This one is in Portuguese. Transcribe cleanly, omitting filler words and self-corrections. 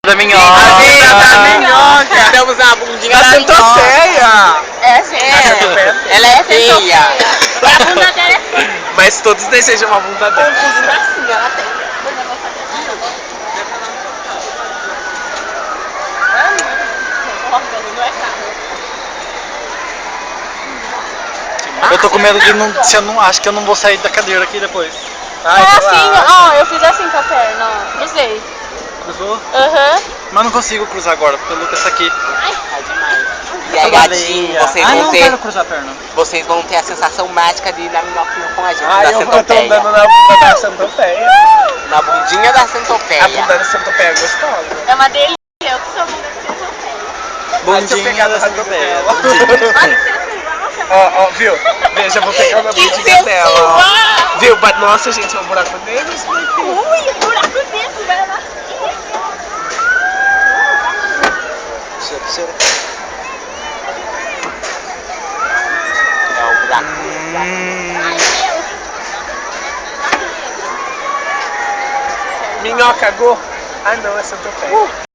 Da minhoca. A vida da minhoca. Estamos na bundinha da centopeia. É feia. Ela é feia. A bunda dela é feia. Mas todos desejam uma bunda dela. Assim, ela tem. Eu tô com medo de não, se eu não acho que eu não vou sair da cadeira aqui depois. Foi assim, ó, eu fiz assim com a perna, ó, cruzei. Cruzou? Aham. Mas não consigo cruzar agora, porque o Lucas tá aqui. Ai, tá demais. E aí, gatinho, Não quero cruzar a perna. vocês vão ter a sensação mágica de ir na minhoquinha com a gente. Ai, da eu tô centopeia. andando na bunda da centopeia. Na bundinha da centopeia. A bunda da centopeia é gostosa. É uma delícia, eu que sou bunda de centopeia. Bundinha da centopeia. Olha que sensual, Ó, viu? Veja, eu vou pegar na que bundinha dela, ó. sensual! Viu? Nossa, gente, é um buraco negro. Ui, buraco dentro dela. É o buraco. Ai, Deus. Minhoca, go. Ah, não, é centopeia.